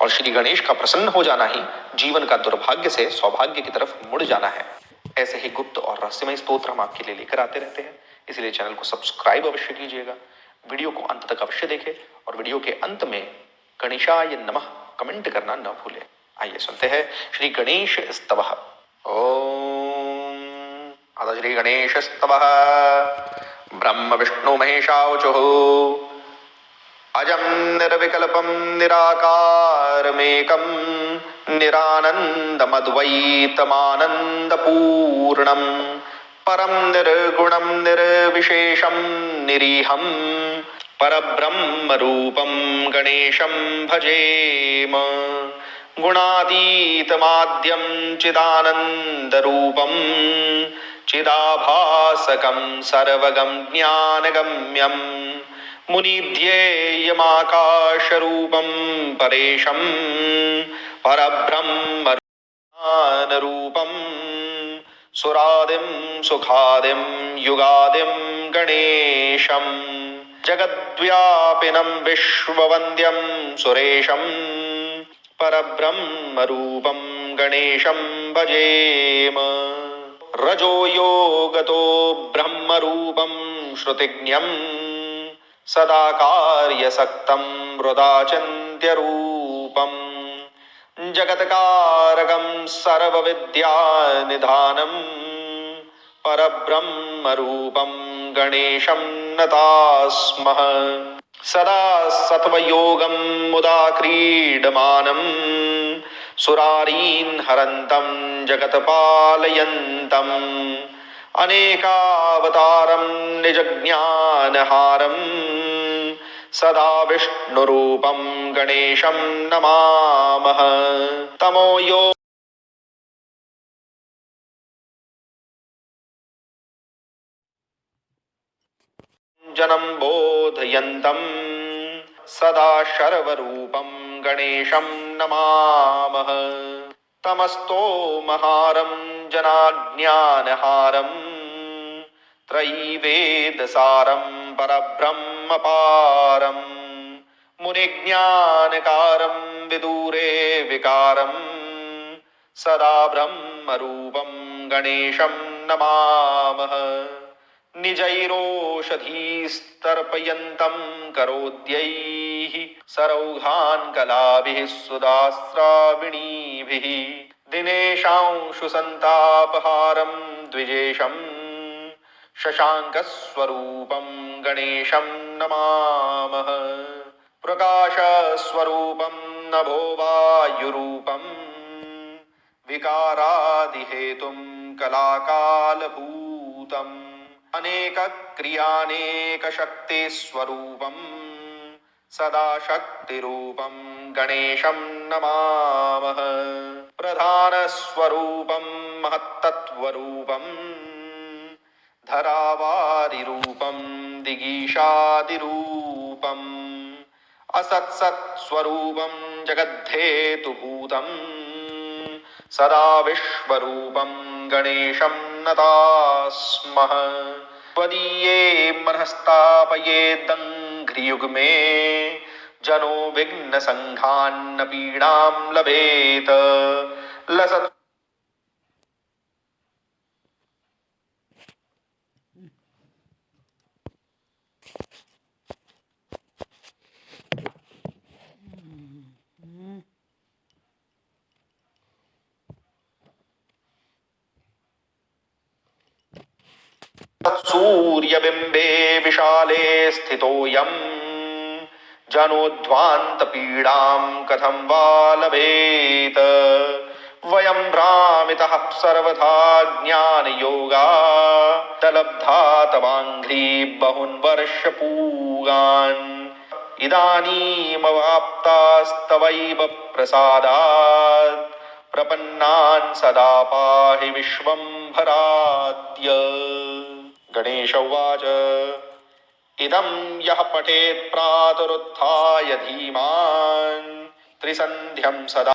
और श्री गणेश का प्रसन्न हो जाना ही जीवन का दुर्भाग्य से सौभाग्य की तरफ मुड़ जाना है। ऐसे ही गुप्त और रहस्यमय स्तोत्र हम आपके लिए लेकर आते रहते हैं, इसलिए चैनल को सब्सक्राइब अवश्य कीजिएगा, वीडियो को अंत तक अवश्य देखें और वीडियो के अंत में गणेशाय नमः कमेंट करना न भूलें। आइए सुनते हैं श्री गणेश स्तवः। ओम अथ श्री गणेश स्तवः। ब्रह्म विष्णु महेशावचुः अजं निर्विकल्पं निराकारमेकं निरानन्दमद्वैतमानन्दपूर्णं परं निर्गुणं निर्विशेषं निरीहं परब्रह्मरूपं गणेशं भजेम। गुणातीतमाद्यं चिदानन्दरूपं चिदाभासकं सर्वगं ज्ञानगम्यं मुनिध्येयमाकाशरूपं परेशं परब्रह्मरूपं सुरादिं सुखादिं युगादिं गणेशं जगद्व्यापिनं विश्ववन्द्यं सुरेशं परब्रह्मरूपं गणेशं भजेम। रजो योगतो ब्रह्मरूपं श्रुतिज्ञं सदा कार्यसक्तं हृदाचिन्त्यरूपं जगत्कारकं सर्वविद्यानिधानं परब्रह्मरूपं गणेशं नतास्मः। सदा सत्वयोगं मुदा क्रीडमानं सुरारीन् हरन्तं जगत्पालयन्तम् अनेकावतारं निजज्ञानहारं सदा विष्णुरूपं गणेशं नमामः। तमो यो जनं बोधयन्तं सदा शर्वरूपं गणेशं नमामः। तमस्तोमहारं जनाज्ञानहारं त्रयीवेदसारं परब्रह्मपारं मुनिज्ञानकारं विदूरे विकारं सदा ब्रह्मरूपं गणेशं नमामः। निजैरोषधीस्तर्पयन्तं करोद्यैः सरौघान् कलाभिः सुदास्राविणीभिः दिनेशांशुसन्तापहारं द्विजेशं शशाङ्कस्वरूपं गणेशं नमामः। प्रकाशस्वरूपं नभोवायुरूपं विकारादिहेतुं कलाकालभूतम् अनेकक्रियानेकशक्तिस्वरूपं सदा शक्तिरूपं गणेशं नमामः। प्रधानस्वरूपं महत्तत्त्वरूपं धरावारिरूपं दिगीशादिरूपम् असत्सत्स्वरूपं जगद्धेतुभूतं सदा विश्वरूपं गणेशं नतास्मः। त्वदीये मनस्तापयेदङ्घ्रियुग्मे जनो विघ्नसङ्घान्न पीडां लभेत। लसत् सूर्यबिम्बे विशाले स्थितोऽयं जनोध्वान्तपीडां कथं वा लभेत। वयं भ्रामितः सर्वथा ज्ञानयोगात् लब्धा तवाङ्घ्रि बहुन् वर्षपूगान् इदानीमवाप्तास्तवैव प्रसादात् प्रपन्नान् सदा पाहि विश्वम्भराद्य। गणेश उवाच इदं यः पठेत् प्रातरुत्थाय धीमान् त्रिसन्ध्यं सदा